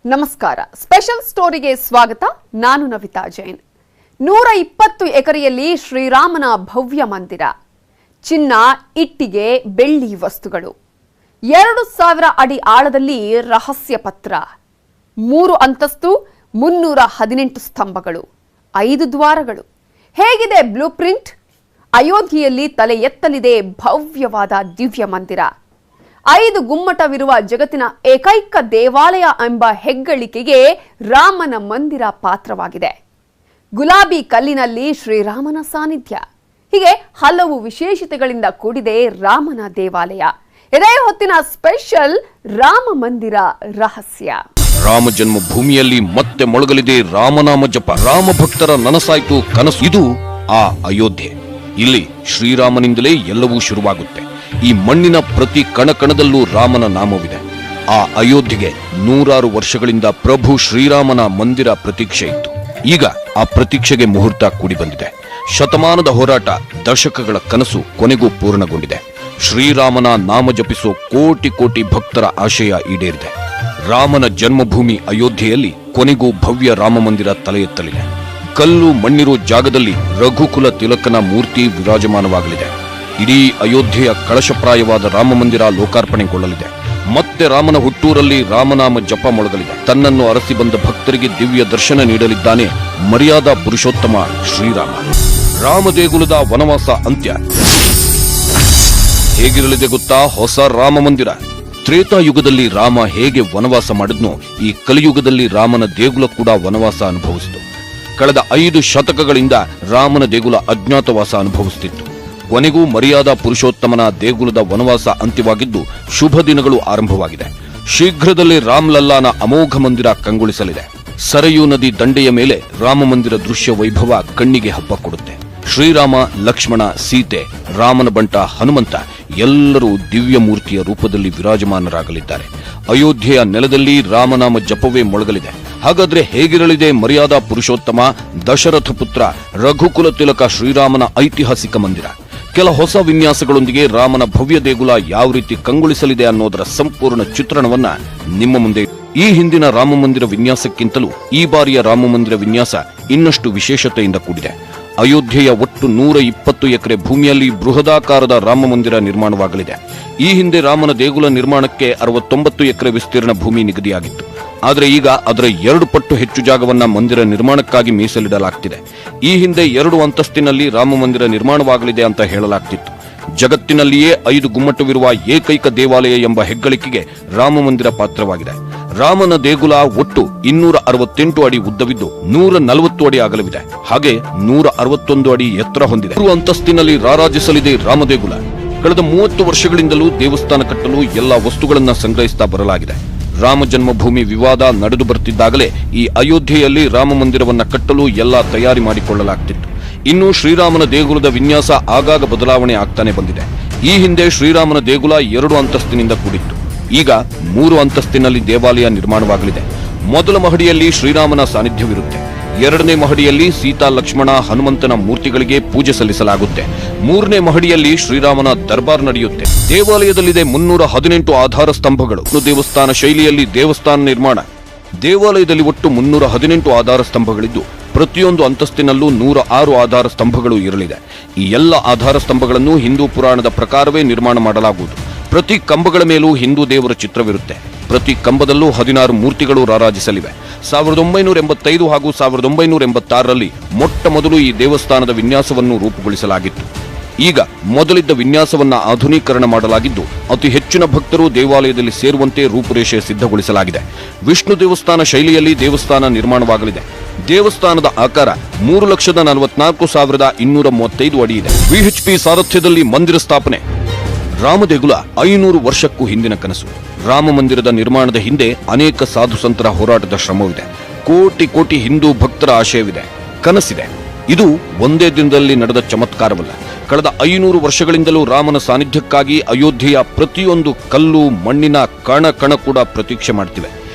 ನಮಸ್ಕಾರ. ಸ್ಪೆಷಲ್ ಸ್ಟೋರಿಗೆ ಸ್ವಾಗತ. ನಾನು ನವಿತಾ ಜೈನ್. 120 ಎಕರೆಯಲ್ಲಿ ಶ್ರೀರಾಮನ ಭವ್ಯ ಮಂದಿರ, ಚಿನ್ನ, ಇಟ್ಟಿಗೆ, ಬೆಳ್ಳಿ ವಸ್ತುಗಳು, 2000 ಅಡಿ ಆಳದಲ್ಲಿ ರಹಸ್ಯ ಪತ್ರ, 3 ಅಂತಸ್ತು, 318 ಸ್ತಂಭಗಳು, 5 ದ್ವಾರಗಳು. ಹೇಗಿದೆ ಬ್ಲೂ ಪ್ರಿಂಟ್? ಅಯೋಧ್ಯೆಯಲ್ಲಿ ತಲೆ ಎತ್ತಲಿದೆ ಭವ್ಯವಾದ ದಿವ್ಯ ಮಂದಿರ. 5 ಗುಮ್ಮಟವಿರುವ ಜಗತ್ತಿನ ಏಕೈಕ ದೇವಾಲಯ ಎಂಬ ಹೆಗ್ಗಳಿಕೆಗೆ ರಾಮನ ಮಂದಿರ ಪಾತ್ರವಾಗಿದೆ. ಗುಲಾಬಿ ಕಲ್ಲಿನಲ್ಲಿ ಶ್ರೀರಾಮನ ಸಾನ್ನಿಧ್ಯ, ಹೀಗೆ ಹಲವು ವಿಶೇಷತೆಗಳಿಂದ ಕೂಡಿದೆ ರಾಮನ ದೇವಾಲಯ. ಇದೇ ಹೊತ್ತಿನ ಸ್ಪೆಷಲ್ ರಾಮ ಮಂದಿರ ರಹಸ್ಯ. ರಾಮ ಜನ್ಮಭೂಮಿಯಲ್ಲಿ ಮತ್ತೆ ಮೊಳಗಲಿದೆ ರಾಮನಾಮ ಜಪ. ರಾಮ ಭಕ್ತರ ನನಸಾಯ್ತು ಕನಸು. ಇದು ಆ ಅಯೋಧ್ಯೆ. ಇಲ್ಲಿ ಶ್ರೀರಾಮನಿಂದಲೇ ಎಲ್ಲವೂ ಶುರುವಾಗುತ್ತೆ. ಈ ಮಣ್ಣಿನ ಪ್ರತಿ ಕಣಕಣದಲ್ಲೂ ರಾಮನ ನಾಮವಿದೆ. ಆ ಅಯೋಧ್ಯೆಗೆ 100 ವರ್ಷಗಳಿಂದ ಪ್ರಭು ಶ್ರೀರಾಮನ ಮಂದಿರ ಪ್ರತೀಕ್ಷೆ ಇತ್ತು. ಈಗ ಆ ಪ್ರತೀಕ್ಷೆಗೆ ಮುಹೂರ್ತ ಕೂಡಿ ಬಂದಿದೆ. ಶತಮಾನದ ಹೋರಾಟ, ದಶಕಗಳ ಕನಸು ಕೊನೆಗೂ ಪೂರ್ಣಗೊಂಡಿದೆ. ಶ್ರೀರಾಮನ ನಾಮ ಜಪಿಸೋ ಕೋಟಿ ಕೋಟಿ ಭಕ್ತರ ಆಶಯ ಈಡೇರಿದೆ. ರಾಮನ ಜನ್ಮಭೂಮಿ ಅಯೋಧ್ಯೆಯಲ್ಲಿ ಕೊನೆಗೂ ಭವ್ಯ ರಾಮ ಮಂದಿರ ತಲೆ ಎತ್ತಲಿದೆ. ಕಲ್ಲು ಮಣ್ಣಿರೋ ಜಾಗದಲ್ಲಿ ರಘುಕುಲ ತಿಲಕನ ಮೂರ್ತಿ ವಿರಾಜಮಾನವಾಗಲಿದೆ. ಇಡೀ ಅಯೋಧ್ಯೆಯ ಕಳಶಪ್ರಾಯವಾದ ರಾಮ ಮಂದಿರ ಲೋಕಾರ್ಪಣೆಗೊಳ್ಳಲಿದೆ. ಮತ್ತೆ ರಾಮನ ಹುಟ್ಟೂರಲ್ಲಿ ರಾಮನಾಮ ಜಪ ಮೊಳಗಲಿದೆ. ತನ್ನನ್ನು ಅರಸಿ ಬಂದ ಭಕ್ತರಿಗೆ ದಿವ್ಯ ದರ್ಶನ ನೀಡಲಿದ್ದಾನೆ ಮರ್ಯಾದಾ ಪುರುಷೋತ್ತಮ ಶ್ರೀರಾಮ. ರಾಮ ದೇಗುಲದ ವನವಾಸ ಅಂತ್ಯ ಹೇಗಿರಲಿದೆ ಗೊತ್ತಾ? ಹೊಸ ರಾಮ ಮಂದಿರ. ತ್ರೇತಾಯುಗದಲ್ಲಿ ರಾಮ ಹೇಗೆ ವನವಾಸ ಮಾಡಿದ್ನೋ, ಈ ಕಲಿಯುಗದಲ್ಲಿ ರಾಮನ ದೇಗುಲ ಕೂಡ ವನವಾಸ ಅನುಭವಿಸಿತು. ಕಳೆದ 5 ಶತಕಗಳಿಂದ ರಾಮನ ದೇಗುಲ ಅಜ್ಞಾತವಾಸ ಅನುಭವಿಸುತ್ತಿತ್ತು. ಕೊನೆಗೂ ಮರ್ಯಾದಾ ಪುರುಷೋತ್ತಮನ ದೇಗುಲದ ವನವಾಸ ಅಂತ್ಯವಾಗಿದ್ದು ಶುಭ ದಿನಗಳು ಆರಂಭವಾಗಿದೆ. ಶೀಘ್ರದಲ್ಲೇ ರಾಮ್ಲಲ್ಲಾನ ಅಮೋಘ ಮಂದಿರ ಕಂಗೊಳಿಸಲಿದೆ. ಸರಯೂ ನದಿ ದಂಡೆಯ ಮೇಲೆ ರಾಮ ಮಂದಿರ ದೃಶ್ಯ ವೈಭವ ಕಣ್ಣಿಗೆ ಹಬ್ಬ ಕೊಡುತ್ತೆ. ಶ್ರೀರಾಮ, ಲಕ್ಷ್ಮಣ, ಸೀತೆ, ರಾಮನ ಬಂಟ ಹನುಮಂತ ಎಲ್ಲರೂ ದಿವ್ಯ ಮೂರ್ತಿಯ ರೂಪದಲ್ಲಿ ವಿರಾಜಮಾನರಾಗಲಿದ್ದಾರೆ. ಅಯೋಧ್ಯೆಯ ನೆಲದಲ್ಲಿ ರಾಮನಾಮ ಜಪವೇ ಮೊಳಗಲಿದೆ. ಹಾಗಾದ್ರೆ ಹೇಗಿರಲಿದೆ ಮರ್ಯಾದಾ ಪುರುಷೋತ್ತಮ ದಶರಥ ಪುತ್ರ ರಘುಕುಲ ತಿಲಕ ಶ್ರೀರಾಮನ ಐತಿಹಾಸಿಕ ಮಂದಿರ? ಕೆಲ ಹೊಸ ವಿನ್ಯಾಸಗಳೊಂದಿಗೆ ರಾಮನ ಭವ್ಯ ದೇಗುಲ ಯಾವ ರೀತಿ ಕಂಗೊಳಿಸಲಿದೆ ಅನ್ನೋದರ ಸಂಪೂರ್ಣ ಚಿತ್ರಣವನ್ನ ನಿಮ್ಮ ಮುಂದೆ. ಈ ಹಿಂದಿನ ರಾಮ ಮಂದಿರ ವಿನ್ಯಾಸಕ್ಕಿಂತಲೂ ಈ ಬಾರಿಯ ರಾಮ ಮಂದಿರ ವಿನ್ಯಾಸ ಇನ್ನಷ್ಟು ವಿಶೇಷತೆಯಿಂದ ಕೂಡಿದೆ. ಅಯೋಧ್ಯೆಯ ಒಟ್ಟು 120 ಎಕರೆ ಭೂಮಿಯಲ್ಲಿ ಬೃಹದಾಕಾರದ ರಾಮ ಮಂದಿರ ನಿರ್ಮಾಣವಾಗಲಿದೆ. ಈ ಹಿಂದೆ ರಾಮನ ದೇಗುಲ ನಿರ್ಮಾಣಕ್ಕೆ 69 ಎಕರೆ ವಿಸ್ತೀರ್ಣ ಭೂಮಿ ನಿಗದಿಯಾಗಿತ್ತು. ಆದರೆ ಈಗ ಅದರ 2 ಪಟ್ಟು ಹೆಚ್ಚು ಜಾಗವನ್ನ ಮಂದಿರ ನಿರ್ಮಾಣಕ್ಕಾಗಿ ಮೀಸಲಿಡಲಾಗ್ತಿದೆ. ಈ ಹಿಂದೆ 2 ಅಂತಸ್ತಿನಲ್ಲಿ ರಾಮ ಮಂದಿರ ನಿರ್ಮಾಣವಾಗಲಿದೆ ಅಂತ ಹೇಳಲಾಗ್ತಿತ್ತು. ಜಗತ್ತಿನಲ್ಲಿಯೇ 5 ಗುಮ್ಮಟವಿರುವ ಏಕೈಕ ದೇವಾಲಯ ಎಂಬ ಹೆಗ್ಗಳಿಕೆಗೆ ರಾಮ ಮಂದಿರ ಪಾತ್ರವಾಗಿದೆ. ರಾಮನ ದೇಗುಲ ಒಟ್ಟು 268 ಅಡಿ ಉದ್ದವಿದ್ದು 140 ಅಡಿ ಅಗಲವಿದೆ. ಹಾಗೆ 161 ಅಡಿ ಎತ್ತರ ಹೊಂದಿದೆ. 3 ಅಂತಸ್ತಿನಲ್ಲಿ ರಾರಾಜಿಸಲಿದೆ ರಾಮ ದೇಗುಲ. ಕಳೆದ 30 ವರ್ಷಗಳಿಂದಲೂ ದೇವಸ್ಥಾನ ಕಟ್ಟಲು ಎಲ್ಲಾ ವಸ್ತುಗಳನ್ನ ಸಂಗ್ರಹಿಸ್ತಾ ಬರಲಾಗಿದೆ. ರಾಮ ಜನ್ಮಭೂಮಿ ವಿವಾದ ನಡೆದು ಬರುತ್ತಿದ್ದಾಗಲೇ ಈ ಅಯೋಧ್ಯೆಯಲ್ಲಿ ರಾಮ ಮಂದಿರವನ್ನ ಕಟ್ಟಲು ಎಲ್ಲಾ ತಯಾರಿ ಮಾಡಿಕೊಳ್ಳಲಾಗ್ತಿತ್ತು. ಇನ್ನು ಶ್ರೀರಾಮನ ದೇಗುಲದ ವಿನ್ಯಾಸ ಆಗಾಗ ಬದಲಾವಣೆ ಆಗ್ತಾನೆ ಬಂದಿದೆ. ಈ ಹಿಂದೆ ಶ್ರೀರಾಮನ ದೇಗುಲ 2 ಅಂತಸ್ತಿನಿಂದ ಕೂಡಿತ್ತು. ಈಗ 3 ಅಂತಸ್ತಿನಲ್ಲಿ ದೇವಾಲಯ ನಿರ್ಮಾಣವಾಗಲಿದೆ. ಮೊದಲ ಮಹಡಿಯಲ್ಲಿ ಶ್ರೀರಾಮನ ಸಾನ್ನಿಧ್ಯವಿರುತ್ತೆ. 2ನೇ ಮಹಡಿಯಲ್ಲಿ ಸೀತಾ, ಲಕ್ಷ್ಮಣ, ಹನುಮಂತನ ಮೂರ್ತಿಗಳಿಗೆ ಪೂಜೆ ಸಲ್ಲಿಸಲಾಗುತ್ತೆ. 3ನೇ ಮಹಡಿಯಲ್ಲಿ ಶ್ರೀರಾಮನ ದರ್ಬಾರ್ ನಡೆಯುತ್ತೆ. ದೇವಾಲಯದಲ್ಲಿದೆ 318 ಆಧಾರ ಸ್ತಂಭಗಳು. ದೇವಸ್ಥಾನ ಶೈಲಿಯಲ್ಲಿ ದೇವಸ್ಥಾನ ನಿರ್ಮಾಣ. ದೇವಾಲಯದಲ್ಲಿ ಒಟ್ಟು 318 ಆಧಾರ ಸ್ತಂಭಗಳಿದ್ದು ಪ್ರತಿಯೊಂದು ಅಂತಸ್ತಿನಲ್ಲೂ 106 ಆಧಾರ ಸ್ತಂಭಗಳು ಇರಲಿದೆ. ಈ ಎಲ್ಲ ಆಧಾರ ಸ್ತಂಭಗಳನ್ನು ಹಿಂದೂ ಪುರಾಣದ ಪ್ರಕಾರವೇ ನಿರ್ಮಾಣ ಮಾಡಲಾಗುವುದು. ಪ್ರತಿ ಕಂಬಗಳ ಮೇಲೂ ಹಿಂದೂ ದೇವರ ಚಿತ್ರವಿರುತ್ತೆ. ಪ್ರತಿ ಕಂಬದಲ್ಲೂ 16 ಮೂರ್ತಿಗಳು ರಾರಾಜಿಸಲಿವೆ. 1985 ಹಾಗೂ 1986ರಲ್ಲಿ ಮೊಟ್ಟ ಮೊದಲು ಈ ದೇವಸ್ಥಾನದ ವಿನ್ಯಾಸವನ್ನು ರೂಪುಗೊಳಿಸಲಾಗಿತ್ತು. ಈಗ ಮೊದಲಿದ್ದ ವಿನ್ಯಾಸವನ್ನ ಆಧುನೀಕರಣ ಮಾಡಲಾಗಿದ್ದು ಅತಿ ಹೆಚ್ಚಿನ ಭಕ್ತರು ದೇವಾಲಯದಲ್ಲಿ ಸೇರುವಂತೆ ರೂಪುರೇಷೆ ಸಿದ್ಧಗೊಳಿಸಲಾಗಿದೆ. ವಿಷ್ಣು ದೇವಸ್ಥಾನ ಶೈಲಿಯಲ್ಲಿ ದೇವಸ್ಥಾನ ನಿರ್ಮಾಣವಾಗಲಿದೆ. ದೇವಸ್ಥಾನದ ಆಕಾರ 3,44,235 ಅಡಿ ಇದೆ. ವಿಎಚ್ಪಿ ಸಾರಥ್ಯದಲ್ಲಿ ಮಂದಿರ ಸ್ಥಾಪನೆ. ರಾಮ ದೇಗುಲ 500 ವರ್ಷಕ್ಕೂ ಹಿಂದಿನ ಕನಸು. ರಾಮ ಮಂದಿರದ ನಿರ್ಮಾಣದ ಹಿಂದೆ ಅನೇಕ ಸಾಧು ಸಂತರ ಹೋರಾಟದ ಶ್ರಮವಿದೆ. ಕೋಟಿ ಕೋಟಿ ಹಿಂದೂ ಭಕ್ತರ ಆಶಯವಿದೆ, ಕನಸಿದೆ. ಇದು ಒಂದೇ ದಿನದಲ್ಲಿ ನಡೆದ ಚಮತ್ಕಾರವಲ್ಲ. ಕಳೆದ 500 ವರ್ಷಗಳಿಂದಲೂ ರಾಮನ ಸಾನ್ನಿಧ್ಯಕ್ಕಾಗಿ ಅಯೋಧ್ಯೆಯ ಪ್ರತಿಯೊಂದು ಕಲ್ಲು, ಮಣ್ಣಿನ ಕಣ ಕಣ ಕೂಡ ಪ್ರತೀಕ್ಷೆ ಮಾಡ್ತಿವೆ.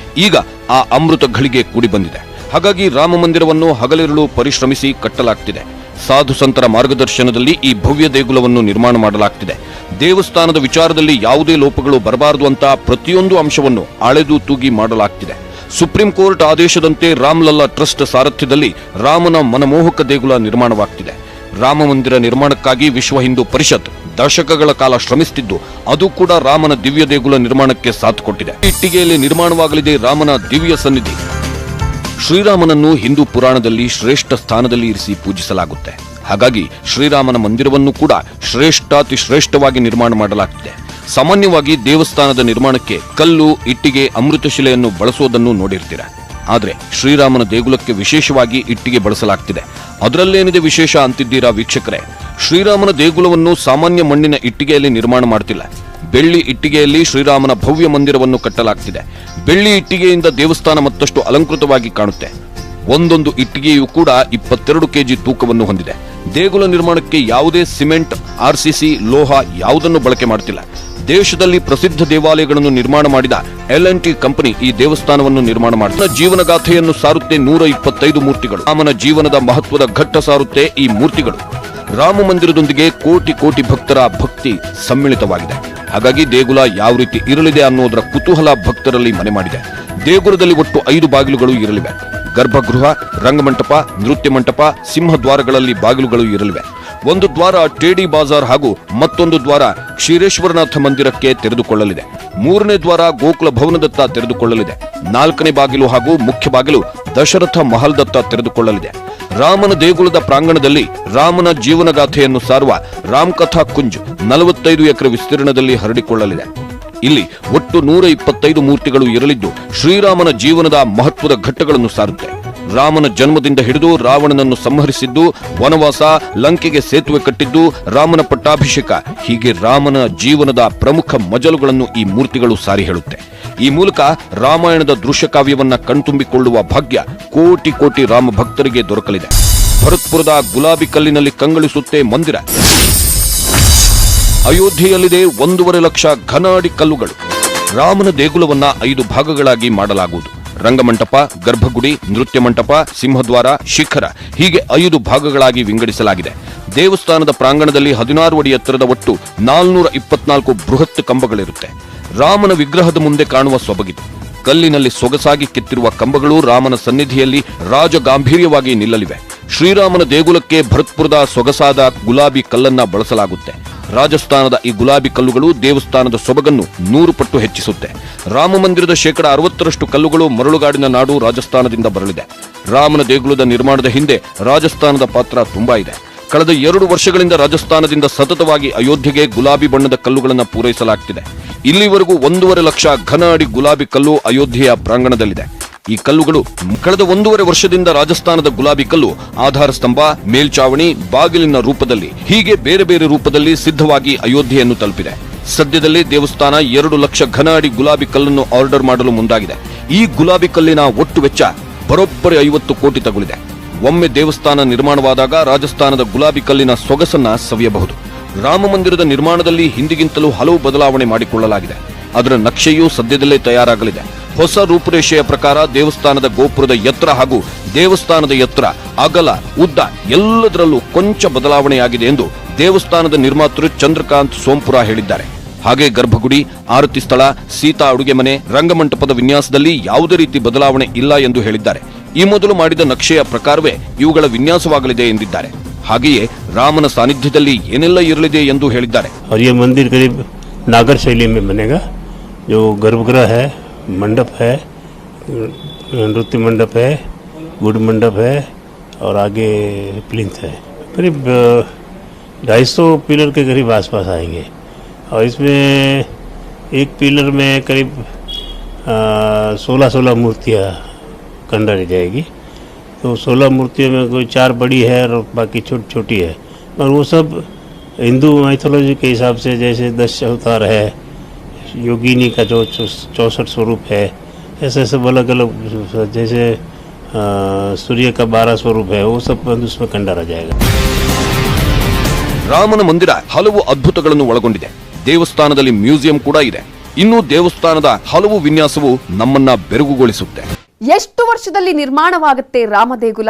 ಈಗ ಆ ಅಮೃತ ಘಳಿಗೆ ಕೂಡಿ ಬಂದಿದೆ. ಹಾಗಾಗಿ ರಾಮ ಮಂದಿರವನ್ನು ಹಗಲಿರುಳು ಪರಿಶ್ರಮಿಸಿ ಕಟ್ಟಲಾಗ್ತಿದೆ. ಸಾಧು ಸಂತರ ಮಾರ್ಗದರ್ಶನದಲ್ಲಿ ಈ ಭವ್ಯ ದೇಗುಲವನ್ನು ನಿರ್ಮಾಣ ಮಾಡಲಾಗ್ತಿದೆ. ದೇವಸ್ಥಾನದ ವಿಚಾರದಲ್ಲಿ ಯಾವುದೇ ಲೋಪಗಳು ಬರಬಾರದು ಅಂತ ಪ್ರತಿಯೊಂದು ಅಂಶವನ್ನು ಅಳೆದು ತೂಗಿ ಮಾಡಲಾಗ್ತಿದೆ. ಸುಪ್ರೀಂ ಕೋರ್ಟ್ ಆದೇಶದಂತೆ ರಾಮ್ಲಲ್ಲಾ ಟ್ರಸ್ಟ್ ಸಾರಥ್ಯದಲ್ಲಿ ರಾಮನ ಮನಮೋಹಕ ದೇಗುಲ ನಿರ್ಮಾಣವಾಗ್ತಿದೆ. ರಾಮ ಮಂದಿರ ನಿರ್ಮಾಣಕ್ಕಾಗಿ ವಿಶ್ವ ಹಿಂದೂ ಪರಿಷತ್ ದಶಕಗಳ ಕಾಲ ಶ್ರಮಿಸುತ್ತಿದ್ದು, ಅದು ಕೂಡ ರಾಮನ ದಿವ್ಯ ದೇಗುಲ ನಿರ್ಮಾಣಕ್ಕೆ ಸಾಥ್ ಕೊಟ್ಟಿದೆ. ಇಟ್ಟಿಗೆಯಲ್ಲಿ ನಿರ್ಮಾಣವಾಗಲಿದೆ ರಾಮನ ದಿವ್ಯ ಸನ್ನಿಧಿ. ಶ್ರೀರಾಮನನ್ನು ಹಿಂದೂ ಪುರಾಣದಲ್ಲಿ ಶ್ರೇಷ್ಠ ಸ್ಥಾನದಲ್ಲಿ ಇರಿಸಿ ಪೂಜಿಸಲಾಗುತ್ತೆ. ಹಾಗಾಗಿ ಶ್ರೀರಾಮನ ಮಂದಿರವನ್ನು ಕೂಡ ಶ್ರೇಷ್ಠಾತಿ ಶ್ರೇಷ್ಠವಾಗಿ ನಿರ್ಮಾಣ ಮಾಡಲಾಗ್ತಿದೆ. ಸಾಮಾನ್ಯವಾಗಿ ದೇವಸ್ಥಾನದ ನಿರ್ಮಾಣಕ್ಕೆ ಕಲ್ಲು, ಇಟ್ಟಿಗೆ, ಅಮೃತಶಿಲೆಯನ್ನು ಬಳಸುವುದನ್ನು ನೋಡಿರ್ತೀರ. ಆದರೆ ಶ್ರೀರಾಮನ ದೇಗುಲಕ್ಕೆ ವಿಶೇಷವಾಗಿ ಇಟ್ಟಿಗೆ ಬಳಸಲಾಗ್ತಿದೆ. ಅದರಲ್ಲೇನಿದೆ ವಿಶೇಷ ಅಂತಿದ್ದೀರಾ ವೀಕ್ಷಕರೇ? ಶ್ರೀರಾಮನ ದೇಗುಲವನ್ನು ಸಾಮಾನ್ಯ ಮಣ್ಣಿನ ಇಟ್ಟಿಗೆಯಲ್ಲಿ ನಿರ್ಮಾಣ ಮಾಡ್ತಿಲ್ಲ. ಬೆಳ್ಳಿ ಇಟ್ಟಿಗೆಯಲ್ಲಿ ಶ್ರೀರಾಮನ ಭವ್ಯ ಮಂದಿರವನ್ನು ಕಟ್ಟಲಾಗ್ತಿದೆ. ಬೆಳ್ಳಿ ಇಟ್ಟಿಗೆಯಿಂದ ದೇವಸ್ಥಾನ ಮತ್ತಷ್ಟು ಅಲಂಕೃತವಾಗಿ ಕಾಣುತ್ತೆ. ಒಂದೊಂದು ಇಟ್ಟಿಗೆಯೂ ಕೂಡ 22 ಕೆಜಿ ತೂಕವನ್ನು ಹೊಂದಿದೆ. ದೇಗುಲ ನಿರ್ಮಾಣಕ್ಕೆ ಯಾವುದೇ ಸಿಮೆಂಟ್, RCC, ಲೋಹ ಯಾವುದನ್ನು ಬಳಕೆ ಮಾಡ್ತಿಲ್ಲ. ದೇಶದಲ್ಲಿ ಪ್ರಸಿದ್ಧ ದೇವಾಲಯಗಳನ್ನು ನಿರ್ಮಾಣ ಮಾಡಿದ L&T ಕಂಪನಿ ಈ ದೇವಸ್ಥಾನವನ್ನು ನಿರ್ಮಾಣ ಮಾಡಿದ. ಜೀವನಗಾಥೆಯನ್ನು ಸಾರುತ್ತೆ 125 ಮೂರ್ತಿಗಳು. ರಾಮನ ಜೀವನದ ಮಹತ್ವದ ಘಟ್ಟ ಸಾರುತ್ತೆ ಈ ಮೂರ್ತಿಗಳು. ರಾಮ ಮಂದಿರದೊಂದಿಗೆ ಕೋಟಿ ಕೋಟಿ ಭಕ್ತರ ಭಕ್ತಿ ಸಮ್ಮಿಳಿತವಾಗಿದೆ. ಹಾಗಾಗಿ ದೇಗುಲ ಯಾವ ರೀತಿ ಇರಲಿದೆ ಅನ್ನೋದರ ಕುತೂಹಲ ಭಕ್ತರಲ್ಲಿ ಮನೆ ಮಾಡಿದೆ. ದೇಗುಲದಲ್ಲಿ ಒಟ್ಟು 5 ಬಾಗಿಲುಗಳು ಇರಲಿವೆ. ಗರ್ಭಗೃಹ, ರಂಗಮಂಟಪ, ನೃತ್ಯ ಮಂಟಪ, ಸಿಂಹದ್ವಾರಗಳಲ್ಲಿ ಬಾಗಿಲುಗಳು ಇರಲಿವೆ. ಒಂದು ದ್ವಾರ ಟೇಡಿ ಬಾಜಾರ್ ಹಾಗೂ ಮತ್ತೊಂದು ದ್ವಾರ ಕ್ಷೀರೇಶ್ವರನಾಥ ಮಂದಿರಕ್ಕೆ ತೆರೆದುಕೊಳ್ಳಲಿದೆ. 3ನೇ ದ್ವಾರ ಗೋಕುಲ ಭವನದತ್ತ ತೆರೆದುಕೊಳ್ಳಲಿದೆ. 4ನೇ ಬಾಗಿಲು ಹಾಗೂ ಮುಖ್ಯ ಬಾಗಿಲು ದಶರಥ ಮಹಲ್ದತ್ತ ತೆರೆದುಕೊಳ್ಳಲಿದೆ. ರಾಮನ ದೇಗುಲದ ಪ್ರಾಂಗಣದಲ್ಲಿ ರಾಮನ ಜೀವನಗಾಥೆಯನ್ನು ಸಾರುವ ರಾಮಕಥಾ ಕುಂಜ್ 45 ಎಕರೆ ವಿಸ್ತೀರ್ಣದಲ್ಲಿ ಹರಡಿಕೊಳ್ಳಲಿದೆ. ಇಲ್ಲಿ ಒಟ್ಟು 125 ಮೂರ್ತಿಗಳು ಇರಲಿದ್ದು, ಶ್ರೀರಾಮನ ಜೀವನದ ಮಹತ್ವದ ಘಟ್ಟಗಳನ್ನು ಸಾರುತ್ತೆ. ರಾಮನ ಜನ್ಮದಿಂದ ಹಿಡಿದು ರಾವಣನನ್ನು ಸಂಹರಿಸಿದ್ದು, ವನವಾಸ, ಲಂಕೆಗೆ ಸೇತುವೆ ಕಟ್ಟಿದ್ದು, ರಾಮನ ಪಟ್ಟಾಭಿಷೇಕ, ಹೀಗೆ ರಾಮನ ಜೀವನದ ಪ್ರಮುಖ ಮಜಲುಗಳನ್ನು ಈ ಮೂರ್ತಿಗಳು ಸಾರಿ ಹೇಳುತ್ತೆ. ಈ ಮೂಲಕ ರಾಮಾಯಣದ ದೃಶ್ಯಕಾವ್ಯವನ್ನ ಕಣ್ತುಂಬಿಕೊಳ್ಳುವ ಭಾಗ್ಯ ಕೋಟಿ ಕೋಟಿ ರಾಮ ಭಕ್ತರಿಗೆ ದೊರಕಲಿದೆ. ಭರತ್ಪುರದ ಗುಲಾಬಿ ಕಲ್ಲಿನಲ್ಲಿ ಕಂಗೊಳಿಸುತ್ತೆ ಮಂದಿರ. ಅಯೋಧ್ಯೆಯಲ್ಲಿದೆ 1.5 ಲಕ್ಷ ಘನ ಅಡಿ ಕಲ್ಲುಗಳು. ರಾಮನ ದೇಗುಲವನ್ನ 5 ಭಾಗಗಳಾಗಿ ಮಾಡಲಾಗುವುದು. ರಂಗಮಂಟಪ, ಗರ್ಭಗುಡಿ, ನೃತ್ಯ ಮಂಟಪ, ಸಿಂಹದ್ವಾರ, ಶಿಖರ, ಹೀಗೆ 5 ಭಾಗಗಳಾಗಿ ವಿಂಗಡಿಸಲಾಗಿದೆ. ದೇವಸ್ಥಾನದ ಪ್ರಾಂಗಣದಲ್ಲಿ 16 ಅಡಿ ಎತ್ತರದ ಒಟ್ಟು 424 ಬೃಹತ್ ಕಂಬಗಳಿರುತ್ತೆ. ರಾಮನ ವಿಗ್ರಹದ ಮುಂದೆ ಕಾಣುವ ಸೊಬಗಿದು. ಕಲ್ಲಿನಲ್ಲಿ ಸೊಗಸಾಗಿ ಕೆತ್ತಿರುವ ಕಂಬಗಳು ರಾಮನ ಸನ್ನಿಧಿಯಲ್ಲಿ ರಾಜಗಾಂಭೀರ್ಯವಾಗಿ ನಿಲ್ಲಲಿವೆ. ಶ್ರೀರಾಮನ ದೇಗುಲಕ್ಕೆ ಭರತ್ಪುರದ ಸೊಗಸಾದ ಗುಲಾಬಿ ಕಲ್ಲನ್ನ ಬಳಸಲಾಗುತ್ತೆ. ರಾಜಸ್ಥಾನದ ಈ ಗುಲಾಬಿ ಕಲ್ಲುಗಳು ದೇವಸ್ಥಾನದ ಸೊಬಗನ್ನು 100 ಪಟ್ಟು ಹೆಚ್ಚಿಸುತ್ತೆ. ರಾಮ ಮಂದಿರದ 60% ಕಲ್ಲುಗಳು ಮರಳುಗಾಡಿನ ನಾಡು ರಾಜಸ್ಥಾನದಿಂದ ಬರಲಿದೆ. ರಾಮನ ದೇಗುಲದ ನಿರ್ಮಾಣದ ಹಿಂದೆ ರಾಜಸ್ಥಾನದ ಪಾತ್ರ ತುಂಬಾ ಇದೆ. ಕಳೆದ 2 ವರ್ಷಗಳಿಂದ ರಾಜಸ್ಥಾನದಿಂದ ಸತತವಾಗಿ ಅಯೋಧ್ಯೆಗೆ ಗುಲಾಬಿ ಬಣ್ಣದ ಕಲ್ಲುಗಳನ್ನು ಪೂರೈಸಲಾಗ್ತಿದೆ. ಇಲ್ಲಿವರೆಗೂ 1.5 ಲಕ್ಷ ಘನ ಅಡಿ ಗುಲಾಬಿ ಕಲ್ಲು ಅಯೋಧ್ಯೆಯ ಪ್ರಾಂಗಣದಲ್ಲಿದೆ. ಈ ಕಲ್ಲುಗಳು ಕಳೆದ 1.5 ವರ್ಷದಿಂದ ರಾಜಸ್ಥಾನದ ಗುಲಾಬಿ ಕಲ್ಲು ಆಧಾರ ಸ್ತಂಭ, ಮೇಲ್ಚಾವಣಿ, ಬಾಗಿಲಿನ ರೂಪದಲ್ಲಿ ಹೀಗೆ ಬೇರೆ ಬೇರೆ ರೂಪದಲ್ಲಿ ಸಿದ್ಧವಾಗಿ ಅಯೋಧ್ಯೆಯನ್ನು ತಲುಪಿದೆ. ಸದ್ಯದಲ್ಲೇ ದೇವಸ್ಥಾನ 2 ಲಕ್ಷ ಘನ ಅಡಿ ಗುಲಾಬಿ ಕಲ್ಲನ್ನು ಆರ್ಡರ್ ಮಾಡಲು ಮುಂದಾಗಿದೆ. ಈ ಗುಲಾಬಿ ಕಲ್ಲಿನ ಒಟ್ಟು ವೆಚ್ಚ ಬರೋಬ್ಬರಿ 50 ಕೋಟಿ ತಗುಲಿದೆ. ಒಮ್ಮೆ ದೇವಸ್ಥಾನ ನಿರ್ಮಾಣವಾದಾಗ ರಾಜಸ್ಥಾನದ ಗುಲಾಬಿ ಕಲ್ಲಿನ ಸೊಗಸನ್ನ ಸವಿಯಬಹುದು. ರಾಮ ಮಂದಿರದ ನಿರ್ಮಾಣದಲ್ಲಿ ಹಿಂದಿಗಿಂತಲೂ ಹಲವು ಬದಲಾವಣೆ ಮಾಡಿಕೊಳ್ಳಲಾಗಿದೆ. ಅದರ ನಕ್ಷೆಯೂ ಸದ್ಯದಲ್ಲೇ ತಯಾರಾಗಲಿದೆ. ಹೊಸ ರೂಪುರೇಷೆಯ ಪ್ರಕಾರ ದೇವಸ್ಥಾನದ ಗೋಪುರದ ಎತ್ತರ ಹಾಗೂ ದೇವಸ್ಥಾನದ ಎತ್ತರ, ಅಗಲ, ಉದ್ದ ಎಲ್ಲದರಲ್ಲೂ ಕೊಂಚ ಬದಲಾವಣೆಯಾಗಿದೆ ಎಂದು ದೇವಸ್ಥಾನದ ನಿರ್ಮಾತೃ ಚಂದ್ರಕಾಂತ್ ಸೋಂಪುರ ಹೇಳಿದ್ದಾರೆ. ಹಾಗೆ ಗರ್ಭಗುಡಿ, ಆರತಿ ಸ್ಥಳ, ಸೀತಾ ಅಡುಗೆ ಮನೆ, ರಂಗಮಂಟಪದ ವಿನ್ಯಾಸದಲ್ಲಿ ಯಾವುದೇ ರೀತಿ ಬದಲಾವಣೆ ಇಲ್ಲ ಎಂದು ಹೇಳಿದ್ದಾರೆ. ಈ ಮೊದಲು ಮಾಡಿದ ನಕ್ಷೆಯ ಪ್ರಕಾರವೇ ಇವುಗಳ ವಿನ್ಯಾಸವಾಗಲಿದೆ ಎಂದಿದ್ದಾರೆ. ಹಾಗೆಯೇ ರಾಮನ ಸಾನ್ನಿಧ್ಯದಲ್ಲಿ ಏನೆಲ್ಲ ಇರಲಿದೆ ಎಂದು ಹೇಳಿದ್ದಾರೆ. ಮಂದಿರ ಕರೀಬ್ नागर शैली में बनेगा. जो गर्भगृह है, मंडप है, नृत्य मंडप है, गुड़ मंडप है और आगे प्लिंथ है. करीब 250 पिलर के करीब आसपास आएंगे. और इसमें एक पिलर में करीब 16 मूर्तियाँ कंडारी जाएगी. तो 16 मूर्तियों में कोई 4 बड़ी है और बाकी छोटी छोटी है. और वो सब हिंदू माइथोलॉजी के हिसाब से, जैसे 10 अवतार है, योगिनी का जो 64 स्वरूप है, ऐसे सब अलग अलग, जैसे सूर्य का 12 स्वरूप है, वो सब उसमें कंडारा जाएगा. ರಾಮನ ಮಂದಿರ ಹಲವು ಅದ್ಭುತಗಳನ್ನು ಒಳಗೊಂಡಿದೆ. ದೇವಸ್ಥಾನದಲ್ಲಿ ಮ್ಯೂಸಿಯಂ ಕೂಡ ಇದೆ. ಇನ್ನು ದೇವಸ್ಥಾನದ ಹಲವು ವಿನ್ಯಾಸವು ನಮ್ಮನ್ನ ಬೆರಗುಗೊಳಿಸುತ್ತೆ. ಎಷ್ಟು ವರ್ಷದಲ್ಲಿ ನಿರ್ಮಾಣವಾಗುತ್ತೆ ರಾಮ ದೇಗುಲ?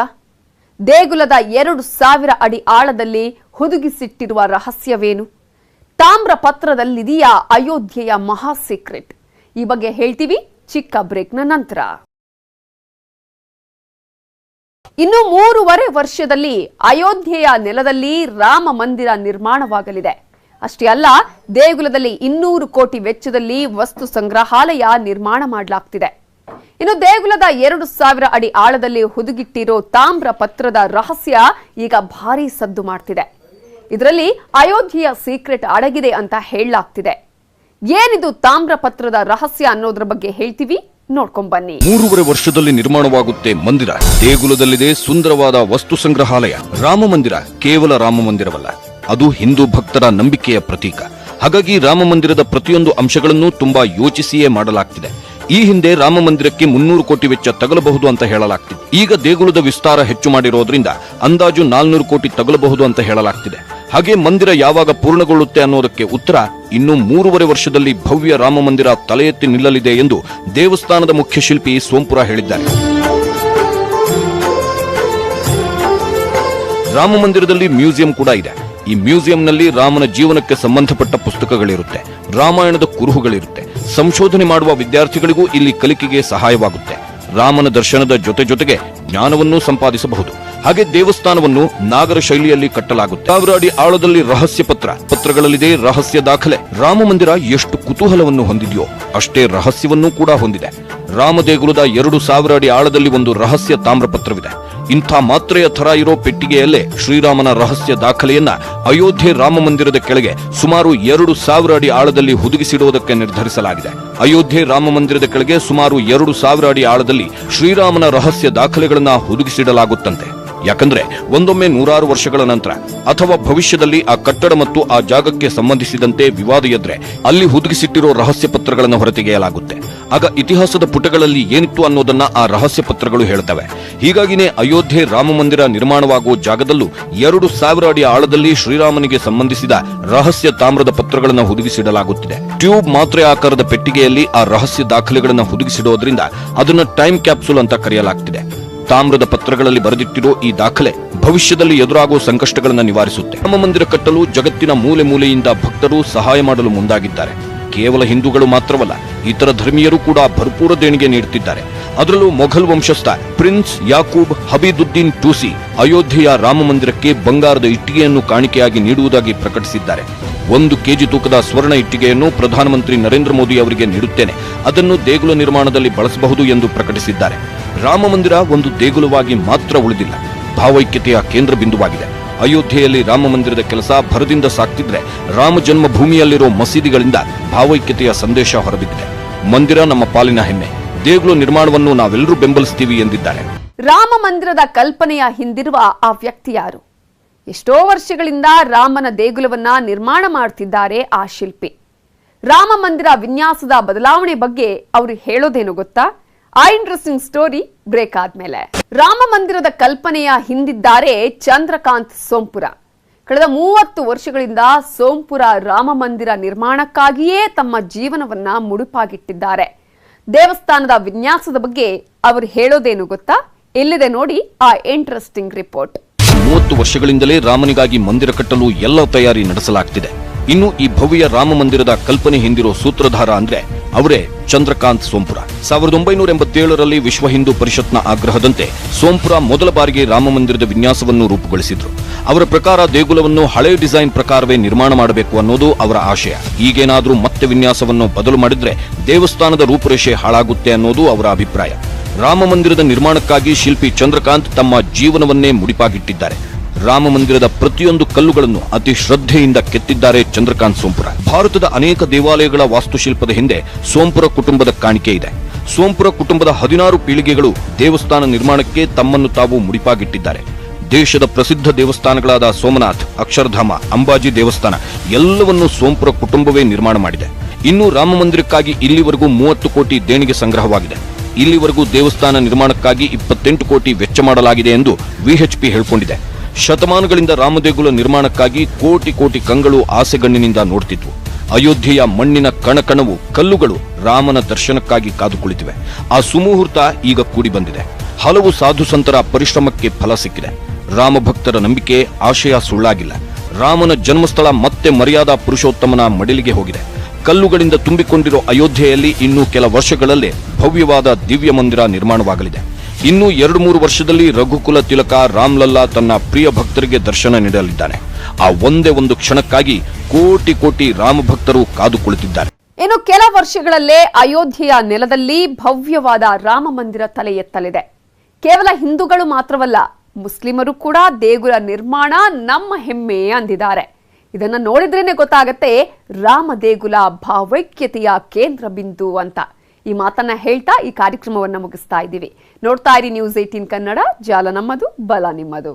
ದೇಗುಲದ 2000 ಅಡಿ ಆಳದಲ್ಲಿ ಹುದುಗಿಸಿಟ್ಟಿರುವ ರಹಸ್ಯವೇನು? ತಾಮ್ರ ಪತ್ರದಲ್ಲಿದೆಯಾ ಅಯೋಧ್ಯೆಯ ಮಹಾ ಸೀಕ್ರೆಟ್? ಈ ಬಗ್ಗೆ ಹೇಳ್ತೀವಿ ಚಿಕ್ಕ ಬ್ರೇಕ್ನ ನಂತರ. ಇನ್ನು 3.5 ವರ್ಷದಲ್ಲಿ ಅಯೋಧ್ಯೆಯ ನೆಲದಲ್ಲಿ ರಾಮ ಮಂದಿರ ನಿರ್ಮಾಣವಾಗಲಿದೆ. ಅಷ್ಟೇ ಅಲ್ಲ, ದೇಗುಲದಲ್ಲಿ 200 ಕೋಟಿ ವೆಚ್ಚದಲ್ಲಿ ವಸ್ತು ಸಂಗ್ರಹಾಲಯ ನಿರ್ಮಾಣ ಮಾಡಲಾಗ್ತಿದೆ. ಇನ್ನು ದೇಗುಲದ 2000 ಅಡಿ ಆಳದಲ್ಲಿ ಹುದುಗಿಟ್ಟಿರೋ ತಾಮ್ರ ಪತ್ರದ ರಹಸ್ಯ ಈಗ ಭಾರೀ ಸದ್ದು ಮಾಡ್ತಿದೆ. ಇದರಲ್ಲಿ ಅಯೋಧ್ಯೆಯ ಸೀಕ್ರೆಟ್ ಅಡಗಿದೆ ಅಂತ ಹೇಳಲಾಗ್ತಿದೆ. ಏನಿದು ತಾಮ್ರ ಪತ್ರದ ರಹಸ್ಯ ಅನ್ನೋದ್ರ ಬಗ್ಗೆ ಹೇಳ್ತೀವಿ, ನೋಡ್ಕೊಂಬನ್ನಿ. 3.5 ವರ್ಷದಲ್ಲಿ ನಿರ್ಮಾಣವಾಗುತ್ತೆ ಮಂದಿರ. ದೇಗುಲದಲ್ಲಿದೆ ಸುಂದರವಾದ ವಸ್ತು ಸಂಗ್ರಹಾಲಯ. ರಾಮ ಮಂದಿರ ಕೇವಲ ರಾಮ ಮಂದಿರವಲ್ಲ, ಅದು ಹಿಂದೂ ಭಕ್ತರ ನಂಬಿಕೆಯ ಪ್ರತೀಕ. ಹಾಗಾಗಿ ರಾಮ ಮಂದಿರದ ಪ್ರತಿಯೊಂದು ಅಂಶಗಳನ್ನು ತುಂಬಾ ಯೋಚಿಸಿಯೇ ಮಾಡಲಾಗ್ತಿದೆ. ಈ ಹಿಂದೆ ರಾಮ ಮಂದಿರಕ್ಕೆ 300 ಕೋಟಿ ವೆಚ್ಚ ತಗಲಬಹುದು ಅಂತ ಹೇಳಲಾಗ್ತಿದೆ. ಈಗ ದೇಗುಲದ ವಿಸ್ತಾರ ಹೆಚ್ಚು ಮಾಡಿರೋದ್ರಿಂದ ಅಂದಾಜು 400 ಕೋಟಿ ತಗಲಬಹುದು ಅಂತ ಹೇಳಲಾಗ್ತಿದೆ. ಹಾಗೆ ಮಂದಿರ ಯಾವಾಗ ಪೂರ್ಣಗೊಳ್ಳುತ್ತೆ ಅನ್ನೋದಕ್ಕೆ ಉತ್ತರ ಇನ್ನು 3.5 ವರ್ಷದಲ್ಲಿ ಭವ್ಯ ರಾಮ ಮಂದಿರ ತಲೆ ಎತ್ತಿ ನಿಲ್ಲಲಿದೆ ಎಂದು ದೇವಸ್ಥಾನದ ಮುಖ್ಯ ಶಿಲ್ಪಿ ಸೋಂಪುರ ಹೇಳಿದ್ದಾರೆ. ರಾಮ ಮಂದಿರದಲ್ಲಿ ಮ್ಯೂಸಿಯಂ ಕೂಡ ಇದೆ. ಈ ಮ್ಯೂಸಿಯಂನಲ್ಲಿ ರಾಮನ ಜೀವನಕ್ಕೆ ಸಂಬಂಧಪಟ್ಟ ಪುಸ್ತಕಗಳಿರುತ್ತೆ, ರಾಮಾಯಣದ ಕುರುಹುಗಳಿರುತ್ತೆ. ಸಂಶೋಧನೆ ಮಾಡುವ ವಿದ್ಯಾರ್ಥಿಗಳಿಗೂ ಇಲ್ಲಿ ಕಲಿಕೆಗೆ ಸಹಾಯವಾಗುತ್ತೆ. ರಾಮನ ದರ್ಶನದ ಜೊತೆಗೆ ಜ್ಞಾನವನ್ನೂ ಸಂಪಾದಿಸಬಹುದು. ಹಾಗೆ ದೇವಸ್ಥಾನವನ್ನು ನಾಗರ ಶೈಲಿಯಲ್ಲಿ ಕಟ್ಟಲಾಗುತ್ತೆ. 1000 ಅಡಿ ಆಳದಲ್ಲಿ ರಹಸ್ಯ ಪತ್ರಗಳಲ್ಲಿದೆ ರಹಸ್ಯ ದಾಖಲೆ. ರಾಮ ಮಂದಿರ ಎಷ್ಟು ಕುತೂಹಲವನ್ನು ಹೊಂದಿದೆಯೋ ಅಷ್ಟೇ ರಹಸ್ಯವನ್ನೂ ಕೂಡ ಹೊಂದಿದೆ. ರಾಮ ದೇಗುಲದ 2000 ಅಡಿ ಆಳದಲ್ಲಿ ಒಂದು ರಹಸ್ಯ ತಾಮ್ರಪತ್ರವಿದೆ. ಇಂಥ ಮಾತ್ರೆಯ ಥರ ಇರೋ ಪೆಟ್ಟಿಗೆಯಲ್ಲೇ ಶ್ರೀರಾಮನ ರಹಸ್ಯ ದಾಖಲೆಯನ್ನ ಅಯೋಧ್ಯೆ ರಾಮ ಮಂದಿರದ ಕೆಳಗೆ ಸುಮಾರು 2000 ಅಡಿ ಆಳದಲ್ಲಿ ಹುದುಗಿಸಿಡುವುದಕ್ಕೆ ನಿರ್ಧರಿಸಲಾಗಿದೆ. ಅಯೋಧ್ಯೆ ರಾಮ ಮಂದಿರದ ಕೆಳಗೆ ಸುಮಾರು 2000 ಅಡಿ ಆಳದಲ್ಲಿ ಶ್ರೀರಾಮನ ರಹಸ್ಯ ದಾಖಲೆಗಳನ್ನ ಹುದುಗಿಸಿಡಲಾಗುತ್ತಂತೆ. ಯಾಕಂದ್ರೆ ಒಂದೊಮ್ಮೆ 100 ವರ್ಷಗಳ ನಂತರ ಅಥವಾ ಭವಿಷ್ಯದಲ್ಲಿ ಆ ಕಟ್ಟಡ ಮತ್ತು ಆ ಜಾಗಕ್ಕೆ ಸಂಬಂಧಿಸಿದಂತೆ ವಿವಾದ ಎದ್ರೆ ಅಲ್ಲಿ ಹುದುಗಿಸಿಟ್ಟಿರೋ ರಹಸ್ಯ ಪತ್ರಗಳನ್ನು ಹೊರತೆಗೆಯಲಾಗುತ್ತೆ. ಆಗ ಇತಿಹಾಸದ ಪುಟಗಳಲ್ಲಿ ಏನಿತ್ತು ಅನ್ನೋದನ್ನ ಆ ರಹಸ್ಯ ಪತ್ರಗಳು ಹೇಳ್ತವೆ. ಹೀಗಾಗಿನೇ ಅಯೋಧ್ಯೆ ರಾಮ ಮಂದಿರ ನಿರ್ಮಾಣವಾಗುವ ಜಾಗದಲ್ಲೂ 2000 ಅಡಿ ಆಳದಲ್ಲಿ ಶ್ರೀರಾಮನಿಗೆ ಸಂಬಂಧಿಸಿದ ರಹಸ್ಯ ತಾಮ್ರದ ಪತ್ರಗಳನ್ನು ಹುದುಗಿಸಿಡಲಾಗುತ್ತಿದೆ. ಟ್ಯೂಬ್ ಮಾತ್ರೆ ಆಕಾರದ ಪೆಟ್ಟಿಗೆಯಲ್ಲಿ ಆ ರಹಸ್ಯ ದಾಖಲೆಗಳನ್ನು ಹುದುಗಿಸಿಡೋದ್ರಿಂದ ಅದನ್ನ ಟೈಮ್ ಕ್ಯಾಪ್ಸೂಲ್ ಅಂತ ಕರೆಯಲಾಗ್ತಿದೆ. ತಾಮ್ರದ ಪತ್ರಗಳಲ್ಲಿ ಬರೆದಿಟ್ಟಿರೋ ಈ ದಾಖಲೆ ಭವಿಷ್ಯದಲ್ಲಿ ಎದುರಾಗುವ ಸಂಕಷ್ಟಗಳನ್ನು ನಿವಾರಿಸುತ್ತೆ. ರಾಮ ಮಂದಿರ ಕಟ್ಟಲು ಜಗತ್ತಿನ ಮೂಲೆ ಮೂಲೆಯಿಂದ ಭಕ್ತರು ಸಹಾಯ ಮಾಡಲು ಮುಂದಾಗಿದ್ದಾರೆ. ಕೇವಲ ಹಿಂದೂಗಳು ಮಾತ್ರವಲ್ಲ, ಇತರ ಧರ್ಮೀಯರು ಕೂಡ ಭರ್ಪೂರ ದೇಣಿಗೆ ನೀಡುತ್ತಿದ್ದಾರೆ. ಅದರಲ್ಲೂ ಮೊಘಲ್ ವಂಶಸ್ಥ ಪ್ರಿನ್ಸ್ ಯಾಕೂಬ್ ಹಬೀದುದ್ದೀನ್ ಟೂಸಿ ಅಯೋಧ್ಯೆಯ ರಾಮ ಮಂದಿರಕ್ಕೆ ಬಂಗಾರದ ಇಟ್ಟಿಗೆಯನ್ನು ಕಾಣಿಕೆಯಾಗಿ ನೀಡುವುದಾಗಿ ಪ್ರಕಟಿಸಿದ್ದಾರೆ. 1 ಕೆಜಿ ತೂಕದ ಸ್ವರ್ಣ ಇಟ್ಟಿಗೆಯನ್ನು ಪ್ರಧಾನಮಂತ್ರಿ ನರೇಂದ್ರ ಮೋದಿ ಅವರಿಗೆ ನೀಡುತ್ತೇನೆ, ಅದನ್ನು ದೇಗುಲ ನಿರ್ಮಾಣದಲ್ಲಿ ಬಳಸಬಹುದು ಎಂದು ಪ್ರಕಟಿಸಿದ್ದಾರೆ. ರಾಮ ಮಂದಿರ ಒಂದು ದೇಗುಲವಾಗಿ ಮಾತ್ರ ಉಳಿದಿಲ್ಲ, ಭಾವೈಕ್ಯತೆಯ ಕೇಂದ್ರ ಬಿಂದುವಾಗಿದೆ. ಅಯೋಧ್ಯೆಯಲ್ಲಿ ರಾಮ ಮಂದಿರದ ಕೆಲಸ ಭರದಿಂದ ಸಾಕ್ತಿದ್ರೆ ರಾಮ ಜನ್ಮಭೂಮಿಯಲ್ಲಿರೋ ಮಸೀದಿಗಳಿಂದ ಭಾವೈಕ್ಯತೆಯ ಸಂದೇಶ ಹೊರಬಿದ್ದಿದೆ. ಮಂದಿರ ನಮ್ಮ ಪಾಲಿನ ಹೆಮ್ಮೆ, ದೇಗುಲ ನಿರ್ಮಾಣವನ್ನು ನಾವೆಲ್ಲರೂ ಬೆಂಬಲಿಸ್ತೀವಿ ಎಂದಿದ್ದಾರೆ. ರಾಮ ಮಂದಿರದ ಕಲ್ಪನೆಯ ಹಿಂದಿರುವ ಆ ವ್ಯಕ್ತಿ ಯಾರು? ಎಷ್ಟೋ ವರ್ಷಗಳಿಂದ ರಾಮನ ದೇಗುಲವನ್ನ ನಿರ್ಮಾಣ ಮಾಡ್ತಿದ್ದಾರೆ ಆ ಶಿಲ್ಪಿ. ರಾಮ ಮಂದಿರ ವಿನ್ಯಾಸದ ಬದಲಾವಣೆ ಬಗ್ಗೆ ಅವರು ಹೇಳೋದೇನು ಗೊತ್ತಾ? ಆ ಇಂಟ್ರೆಸ್ಟಿಂಗ್ ಸ್ಟೋರಿ ಬ್ರೇಕ್ ಆದ್ಮೇಲೆ. ರಾಮ ಮಂದಿರದ ಕಲ್ಪನೆಯ ಹಿಂದಿದ್ದಾರೆ ಚಂದ್ರಕಾಂತ್ ಸೋಂಪುರ. ಕಳೆದ 30 ವರ್ಷಗಳಿಂದ ಸೋಂಪುರ ರಾಮ ಮಂದಿರ ನಿರ್ಮಾಣಕ್ಕಾಗಿಯೇ ತಮ್ಮ ಜೀವನವನ್ನ ಮುಡುಪಾಗಿಟ್ಟಿದ್ದಾರೆ. ದೇವಸ್ಥಾನದ ವಿನ್ಯಾಸದ ಬಗ್ಗೆ ಅವರು ಹೇಳೋದೇನು ಗೊತ್ತಾ? ಇಲ್ಲಿದೆ ನೋಡಿ ಆ ಇಂಟ್ರೆಸ್ಟಿಂಗ್ ರಿಪೋರ್ಟ್. 30 ವರ್ಷಗಳಿಂದಲೇ ರಾಮನಿಗಾಗಿ ಮಂದಿರ ಕಟ್ಟಲು ಎಲ್ಲ ತಯಾರಿ ನಡೆಸಲಾಗ್ತಿದೆ. ಇನ್ನು ಈ ಭವ್ಯ ರಾಮ ಮಂದಿರದ ಕಲ್ಪನೆ ಹಿಂದಿರೋ ಸೂತ್ರಧಾರ ಅಂದ್ರೆ ಅವರೇ ಚಂದ್ರಕಾಂತ್ ಸೋಂಪುರ. 1987ರಲ್ಲಿ ವಿಶ್ವ ಹಿಂದೂ ಪರಿಷತ್ನ ಆಗ್ರಹದಂತೆ ಸೋಂಪುರ ಮೊದಲ ಬಾರಿಗೆ ರಾಮ ಮಂದಿರದ ವಿನ್ಯಾಸವನ್ನು ರೂಪುಗೊಳಿಸಿದ್ರು. ಅವರ ಪ್ರಕಾರ ದೇಗುಲವನ್ನು ಹಳೆ ಡಿಸೈನ್ ಪ್ರಕಾರವೇ ನಿರ್ಮಾಣ ಮಾಡಬೇಕು ಅನ್ನೋದು ಅವರ ಆಶಯ. ಈಗೇನಾದ್ರೂ ಮತ್ತೆ ವಿನ್ಯಾಸವನ್ನು ಬದಲು ಮಾಡಿದ್ರೆ ದೇವಸ್ಥಾನದ ರೂಪುರೇಷೆ ಹಾಳಾಗುತ್ತೆ ಅನ್ನೋದು ಅವರ ಅಭಿಪ್ರಾಯ. ರಾಮ ಮಂದಿರದ ನಿರ್ಮಾಣಕ್ಕಾಗಿ ಶಿಲ್ಪಿ ಚಂದ್ರಕಾಂತ್ ತಮ್ಮ ಜೀವನವನ್ನೇ ಮುಡಿಪಾಗಿಟ್ಟಿದ್ದಾರೆ. ರಾಮ ಮಂದಿರದ ಪ್ರತಿಯೊಂದು ಕಲ್ಲುಗಳನ್ನು ಅತಿ ಶ್ರದ್ಧೆಯಿಂದ ಕೆತ್ತಿದ್ದಾರೆ ಚಂದ್ರಕಾಂತ್ ಸೋಂಪುರ. ಭಾರತದ ಅನೇಕ ದೇವಾಲಯಗಳ ವಾಸ್ತುಶಿಲ್ಪದ ಹಿಂದೆ ಸೋಂಪುರ ಕುಟುಂಬದ ಕಾಣಿಕೆ ಇದೆ. ಸೋಂಪುರ ಕುಟುಂಬದ 16 ಪೀಳಿಗೆಗಳು ದೇವಸ್ಥಾನ ನಿರ್ಮಾಣಕ್ಕೆ ತಮ್ಮನ್ನು ತಾವು ಮುಡಿಪಾಗಿಟ್ಟಿದ್ದಾರೆ. ದೇಶದ ಪ್ರಸಿದ್ಧ ದೇವಸ್ಥಾನಗಳಾದ ಸೋಮನಾಥ್, ಅಕ್ಷರಧಾಮ, ಅಂಬಾಜಿ ದೇವಸ್ಥಾನ ಎಲ್ಲವನ್ನೂ ಸೋಂಪುರ ಕುಟುಂಬವೇ ನಿರ್ಮಾಣ ಮಾಡಿದೆ. ಇನ್ನು ರಾಮ ಮಂದಿರಕ್ಕಾಗಿ ಇಲ್ಲಿವರೆಗೂ 30 ಕೋಟಿ ದೇಣಿಗೆ ಸಂಗ್ರಹವಾಗಿದೆ. ಇಲ್ಲಿವರೆಗೂ ದೇವಸ್ಥಾನ ನಿರ್ಮಾಣಕ್ಕಾಗಿ 28 ಕೋಟಿ ವೆಚ್ಚ ಮಾಡಲಾಗಿದೆ ಎಂದು ವಿಎಚ್ಪಿ ಹೇಳಿಕೊಂಡಿದೆ. ಶತಮಾನಗಳಿಂದ ರಾಮದೇಗುಲ ನಿರ್ಮಾಣಕ್ಕಾಗಿ ಕೋಟಿ ಕೋಟಿ ಕಂಗಳು ಆಸೆಗಣ್ಣಿನಿಂದ ನೋಡ್ತಿದ್ವು. ಅಯೋಧ್ಯೆಯ ಮಣ್ಣಿನ ಕಣಕಣವು ಕಲ್ಲುಗಳು ರಾಮನ ದರ್ಶನಕ್ಕಾಗಿ ಕಾದು ಕುಳಿತಿವೆ. ಆ ಸುಮುಹೂರ್ತ ಈಗ ಕೂಡಿ ಬಂದಿದೆ. ಹಲವು ಸಾಧು ಸಂತರ ಪರಿಶ್ರಮಕ್ಕೆ ಫಲ ಸಿಕ್ಕಿದೆ. ರಾಮಭಕ್ತರ ನಂಬಿಕೆ ಆಶಯ ಸುಳ್ಳಾಗಿಲ್ಲ. ರಾಮನ ಜನ್ಮಸ್ಥಳ ಮತ್ತೆ ಮರ್ಯಾದಾ ಪುರುಷೋತ್ತಮನ ಮಡಿಲಿಗೆ ಹೋಗಿದೆ. ಕಲ್ಲುಗಳಿಂದ ತುಂಬಿಕೊಂಡಿರೋ ಅಯೋಧ್ಯೆಯಲ್ಲಿ ಇನ್ನು ಕೆಲ ವರ್ಷಗಳಲ್ಲೇ ಭವ್ಯವಾದ ದಿವ್ಯ ಮಂದಿರ ನಿರ್ಮಾಣವಾಗಲಿದೆ. ಇನ್ನು 2-3 ವರ್ಷದಲ್ಲಿ ರಘುಕುಲ ತಿಲಕ ರಾಮ್ಲಲ್ಲಾ ತನ್ನ ಪ್ರಿಯ ಭಕ್ತರಿಗೆ ದರ್ಶನ ನೀಡಲಿದ್ದಾನೆ. ಆ ಒಂದೇ ಒಂದು ಕ್ಷಣಕ್ಕಾಗಿ ಕೋಟಿ ಕೋಟಿ ರಾಮ ಭಕ್ತರು ಕಾದು ಕುಳಿತಿದ್ದಾರೆ. ಇನ್ನು ಕೆಲ ವರ್ಷಗಳಲ್ಲೇ ಅಯೋಧ್ಯೆಯ ನೆಲದಲ್ಲಿ ಭವ್ಯವಾದ ರಾಮ ಮಂದಿರ ತಲೆ ಎತ್ತಲಿದೆ. ಕೇವಲ ಹಿಂದೂಗಳು ಮಾತ್ರವಲ್ಲ, ಮುಸ್ಲಿಮರು ಕೂಡ ದೇಗುಲ ನಿರ್ಮಾಣ ನಮ್ಮ ಹೆಮ್ಮೆ ಅಂದಿದ್ದಾರೆ. ಇದನ್ನ ನೋಡಿದ್ರೇನೆ ಗೊತ್ತಾಗತ್ತೆ ರಾಮ ದೇಗುಲ ಭಾವೈಕ್ಯತೆಯ ಕೇಂದ್ರ ಬಿಂದು ಅಂತ. ಈ ಮಾತನ್ನ ಹೇಳ್ತಾ ಈ ಕಾರ್ಯಕ್ರಮವನ್ನ ಮುಗಿಸ್ತಾ ಇದ್ದೀವಿ. ನೋಡ್ತಾ ಇರಿ ನ್ಯೂಸ್ 18 ಕನ್ನಡ. ಜಾಲ ನಮ್ಮದು, ಬಲ ನಿಮ್ಮದು.